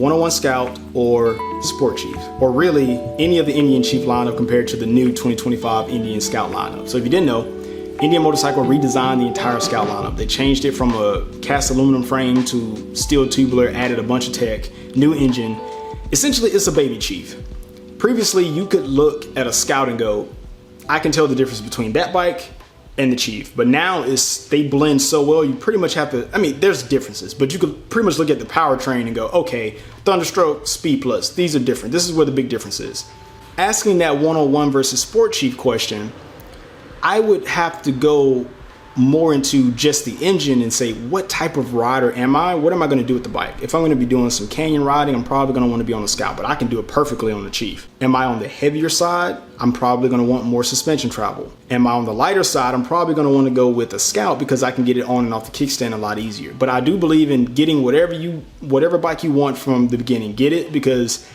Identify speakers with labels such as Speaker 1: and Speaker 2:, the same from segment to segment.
Speaker 1: 101 Scout or Sport Chief, or really any of the Indian Chief lineup compared to the new 2025 Indian Scout lineup. So if you didn't know, Indian Motorcycle redesigned the entire Scout lineup. They changed it from a cast aluminum frame to steel tubular, added a bunch of tech, new engine. Essentially, it's a baby Chief. Previously, you could look at a Scout and go, I can tell the difference between that bike and the Chief. But now they blend so well, you pretty much have to, I mean, there's differences, but you could pretty much look at the powertrain and go, okay, Thunderstroke, Speed Plus, these are different. This is where the big difference is. Asking that 101 versus Sport Chief question, I would have to go more into just the engine and say, what type of rider am I? What am I going to do with the bike? If I'm going to be doing some canyon riding, I'm probably going to want to be on the Scout, but I can do it perfectly on the Chief. Am I on the heavier side? I'm probably going to want more suspension travel. Am I on the lighter side? I'm probably going to want to go with a Scout because I can get it on and off the kickstand a lot easier. But I do believe in getting whatever bike you want from the beginning. Get it, because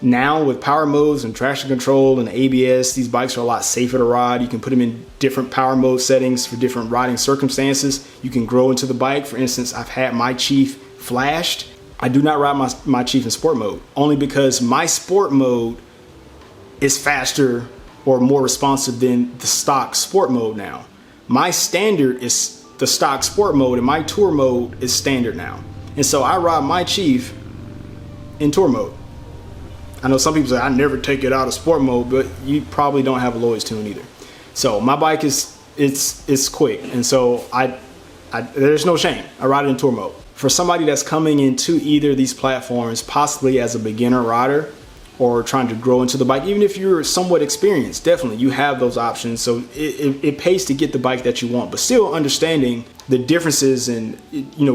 Speaker 1: now with power modes and traction control and ABS, these bikes are a lot safer to ride. You can put them in different power mode settings for different riding circumstances. You can grow into the bike. For instance, I've had my Chief flashed. I do not ride my Chief in sport mode, only because my sport mode is faster or more responsive than the stock sport mode now. My standard is the stock sport mode and my tour mode is standard now. And so I ride my Chief in tour mode. I know some people say I never take it out of sport mode, but you probably don't have a Lloyd's tune either. So my bike it's quick, and so there's no shame. I ride it in tour mode. For somebody that's coming into either of these platforms, possibly as a beginner rider or trying to grow into the bike, even if you're somewhat experienced, definitely you have those options. So it pays to get the bike that you want, but still understanding the differences and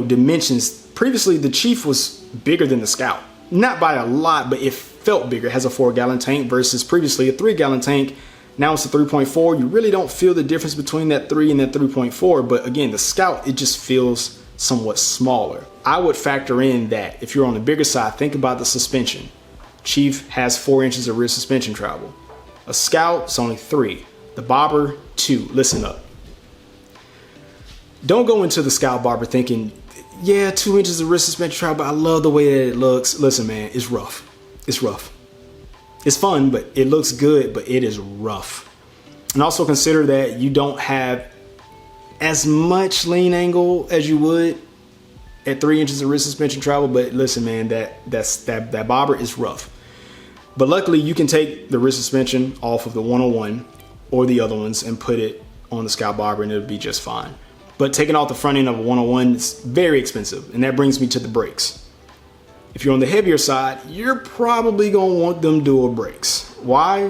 Speaker 1: dimensions. Previously, the Chief was bigger than the Scout, not by a lot, but it felt bigger. It has a 4-gallon tank versus previously a 3-gallon tank. Now it's a 3.4. You really don't feel the difference between that 3 and that 3.4. But again, the Scout, it just feels somewhat smaller. I would factor in that if you're on the bigger side, think about the suspension. Chief has 4 inches of rear suspension travel. A Scout, it's only 3. The Bobber, 2. Listen up. Don't go into the Scout Bobber thinking, yeah, 2 inches of rear suspension travel, but I love the way that it looks. Listen, man, it's rough. It's rough. It's fun, but it looks good, but it is rough. And also consider that you don't have as much lean angle as you would at 3 inches of rear suspension travel. But listen, man, that Bobber is rough. But luckily, you can take the rear suspension off of the 101 or the other ones and put it on the Scout Bobber, and it'll be just fine. But taking off the front end of a 101 is very expensive, and that brings me to the brakes. If you're on the heavier side, you're probably going to want them dual brakes. Why?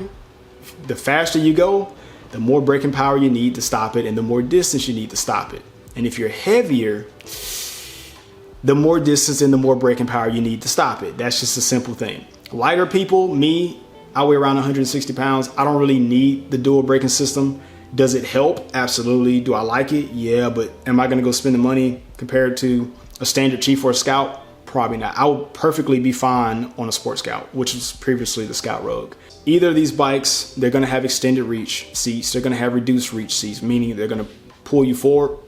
Speaker 1: The faster you go, the more braking power you need to stop it and the more distance you need to stop it. And if you're heavier, the more distance and the more braking power you need to stop it. That's just a simple thing. Lighter people, me, I weigh around 160 pounds. I don't really need the dual braking system. Does it help? Absolutely. Do I like it? Yeah, but am I going to go spend the money compared to a standard Chief or a Scout? Probably not. I would perfectly be fine on a Sport Scout, which was previously the Scout Rogue. Either of these bikes, they're going to have extended reach seats. They're going to have reduced reach seats, meaning they're going to pull you forward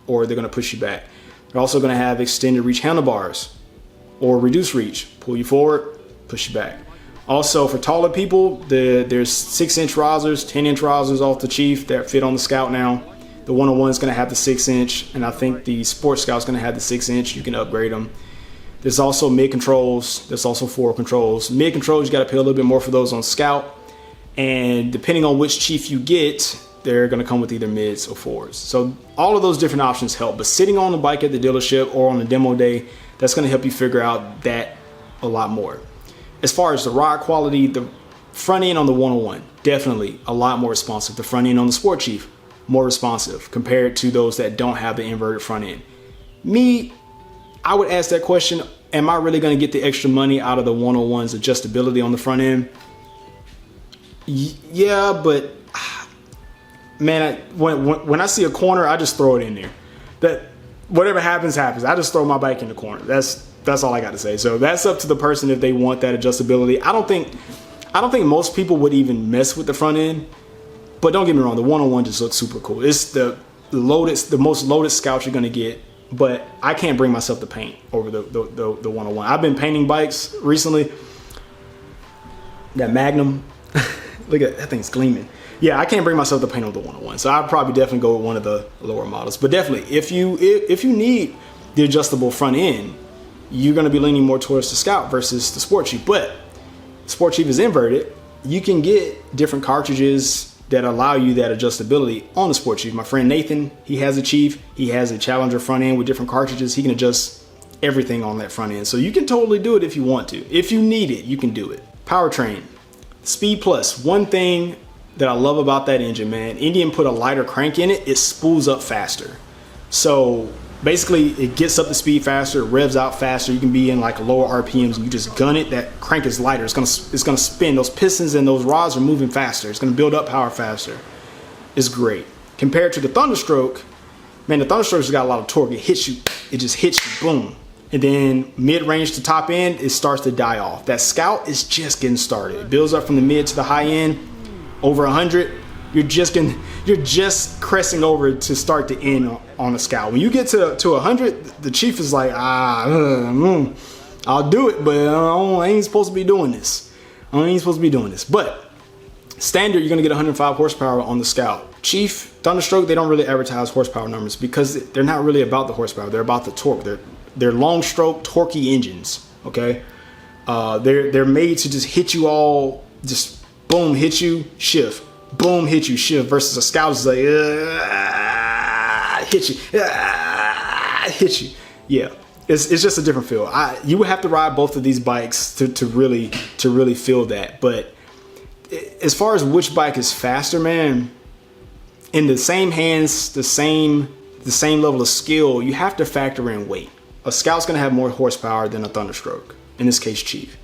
Speaker 1: or they're going to push you back. They're also going to have extended reach handlebars or reduced reach, pull you forward, push you back. Also, for taller people, there's 6-inch risers, 10-inch risers off the Chief that fit on the Scout now. The 101 is going to have the 6-inch, and I think the Sport Scout is going to have the 6-inch. You can upgrade them. There's also mid controls. There's also forward controls. Mid controls, you got to pay a little bit more for those on Scout. And depending on which Chief you get, they're going to come with either mids or forwards. So all of those different options help. But sitting on the bike at the dealership or on the demo day, that's going to help you figure out that a lot more. As far as the ride quality, the front end on the 101, definitely a lot more responsive. The front end on the Sport Chief, more responsive compared to those that don't have the inverted front end. Me, I would ask that question, am I really going to get the extra money out of the 101's adjustability on the front end? Yeah, but man, when I see a corner, I just throw it in there. That whatever happens, happens. I just throw my bike in the corner. That's all I got to say. So that's up to the person if they want that adjustability. I don't think most people would even mess with the front end. But don't get me wrong, the 101 just looks super cool. It's the most loaded Scout you're going to get but I can't bring myself to paint over the 101. I've been painting bikes recently. That Magnum, look at that thing's gleaming. Yeah, I can't bring myself to paint over the 101. So I'd probably definitely go with one of the lower models. But definitely, if you need the adjustable front end, you're going to be leaning more towards the Scout versus the Sport Chief. But Sport Chief is inverted. You can get different cartridges that allow you that adjustability on the Sport Chief. My friend Nathan, he has a Chief. He has a Challenger front end with different cartridges. He can adjust everything on that front end. So you can totally do it if you want to. If you need it, you can do it. Powertrain, Speed Plus. One thing that I love about that engine, man, Indian put a lighter crank in it. It spools up faster. So basically, it gets up to speed faster, it revs out faster. You can be in like lower RPMs and you just gun it. That crank is lighter. It's gonna spin. Those pistons and those rods are moving faster. It's gonna build up power faster. It's great. Compared to the Thunderstroke, man, the Thunderstroke's got a lot of torque. It hits you. It just hits you. Boom. And then mid-range to top end, it starts to die off. That Scout is just getting started. It builds up from the mid to the high end. Over 100, you're just cresting over to start to end on the Scout. When you get to 100, the Chief is like, I'll do it, but I ain't supposed to be doing this. But standard, you're gonna get 105 horsepower on the Scout. Chief, Thunderstroke, they don't really advertise horsepower numbers because they're not really about the horsepower. They're about the torque. They're long stroke, torquey engines. Okay, they're made to just hit you all, just boom, hit you, shift. Boom, hit you, shift. Versus a Scout is like, hit you, hit you. Yeah, it's just a different feel. You would have to ride both of these bikes to really feel that. But as far as which bike is faster, man, in the same hands, the same level of skill, you have to factor in weight. A Scout's gonna have more horsepower than a Thunderstroke. In this case, Chief.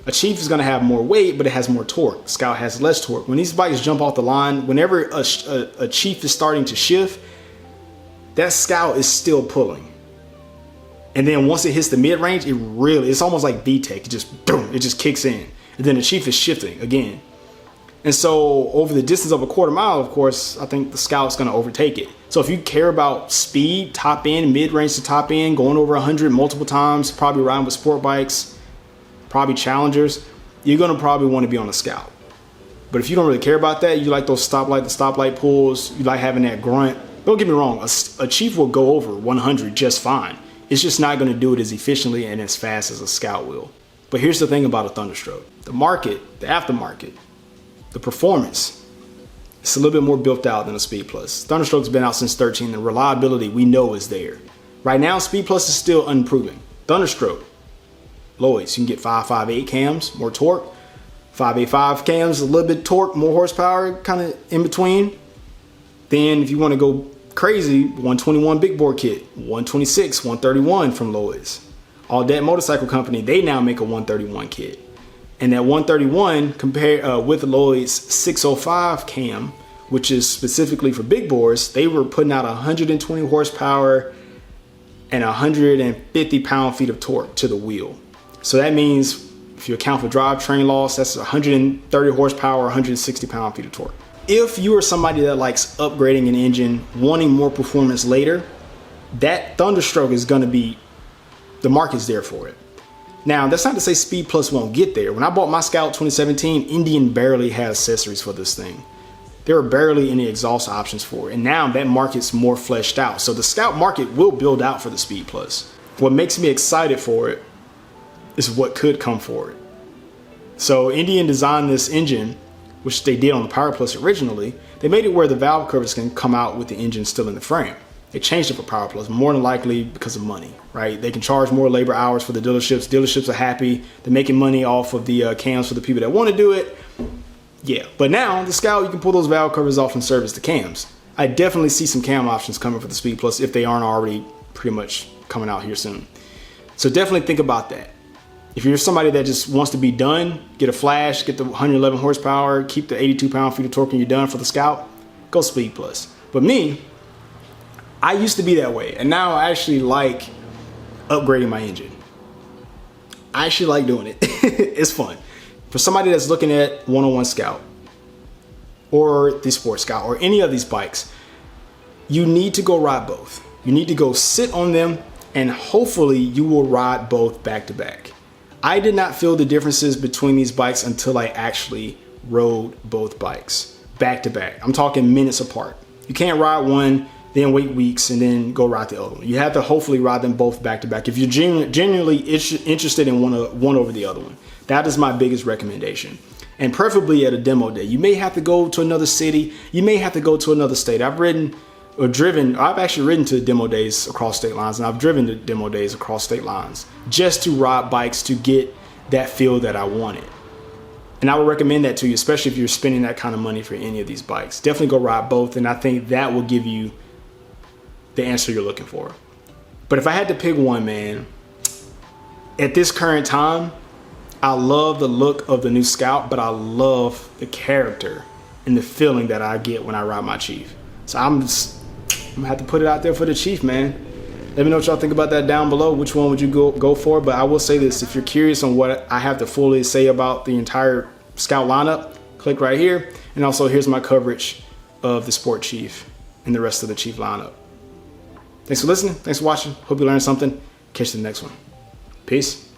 Speaker 1: A Chief is going to have more weight, but it has more torque. Scout has less torque. When these bikes jump off the line, whenever a Chief is starting to shift, that Scout is still pulling. And then once it hits the mid-range, it's almost like VTEC. It just kicks in. And then the Chief is shifting again. And so over the distance of a quarter mile, of course, I think the Scout's going to overtake it. So if you care about speed, top end, mid-range to top end, going over 100 multiple times, probably riding with sport bikes, probably Challengers, you're gonna probably want to be on a Scout. But if you don't really care about that, you like those the stoplight pulls, you like having that grunt, don't get me wrong, a Chief will go over 100 just fine. It's just not gonna do it as efficiently and as fast as a Scout will. But here's the thing about a Thunderstroke. The market, the aftermarket, the performance, it's a little bit more built out than a Speed Plus. Thunderstroke's been out since 13, the reliability we know is there. Right now, Speed Plus is still unproven. Thunderstroke, Lloyd's, you can get 558 cams, more torque. 585 cams, a little bit torque, more horsepower, kind of in between. Then if you want to go crazy, 121 big bore kit, 126, 131 from Lloyd's. All That Motorcycle Company, they now make a 131 kit. And that 131 compared with Lloyd's 605 cam, which is specifically for big bores, they were putting out 120 horsepower and 150 pound-feet of torque to the wheel. So that means if you account for drivetrain loss, that's 130 horsepower, 160 pound-feet of torque. If you are somebody that likes upgrading an engine, wanting more performance later, that Thunderstroke is going to be, the market's there for it. Now, that's not to say Speed Plus won't get there. When I bought my Scout 2017, Indian barely had accessories for this thing. There were barely any exhaust options for it. And now that market's more fleshed out. So the Scout market will build out for the Speed Plus. What makes me excited for it is what could come for it. So Indian designed this engine, which they did on the Power Plus originally. They made it where the valve covers can come out with the engine still in the frame. They changed it for Power Plus, more than likely because of money, right? They can charge more labor hours for the dealerships. Dealerships are happy. They're making money off of the cams for the people that want to do it. Yeah, but now the Scout, you can pull those valve covers off and service the cams. I definitely see some cam options coming for the Speed Plus if they aren't already pretty much coming out here soon. So definitely think about that. If you're somebody that just wants to be done, get a flash, get the 111 horsepower, keep the 82 pound-feet of torque and you're done for the Scout, go Speed Plus. But me, I used to be that way, and now I actually like upgrading my engine. I actually like doing it. It's fun. For somebody that's looking at 101 Scout or the Sport Scout or any of these bikes, you need to go ride both. You need to go sit on them, and hopefully you will ride both back to back. I did not feel the differences between these bikes until I actually rode both bikes back to back. I'm talking minutes apart. You can't ride one, then wait weeks, and then go ride the other one. You have to hopefully ride them both back to back if you're genuinely interested in one over the other one. That is my biggest recommendation. And preferably at a demo day. You may have to go to another city. You may have to go to another state. I've actually ridden to demo days across state lines, and I've driven to demo days across state lines just to ride bikes to get that feel that I wanted. And I would recommend that to you, especially if you're spending that kind of money for any of these bikes. Definitely go ride both, and I think that will give you the answer you're looking for. But if I had to pick one, man, at this current time, I love the look of the new Scout, but I love the character and the feeling that I get when I ride my Chief. So I'm gonna have to put it out there for the Chief, man. Let me know what y'all think about that down below. Which one would you go for? But I will say this, if you're curious on what I have to fully say about the entire Scout lineup, click right here. And also here's my coverage of the Sport Chief and the rest of the Chief lineup. Thanks for listening. Thanks for watching. Hope you learned something. Catch you in the next one. Peace.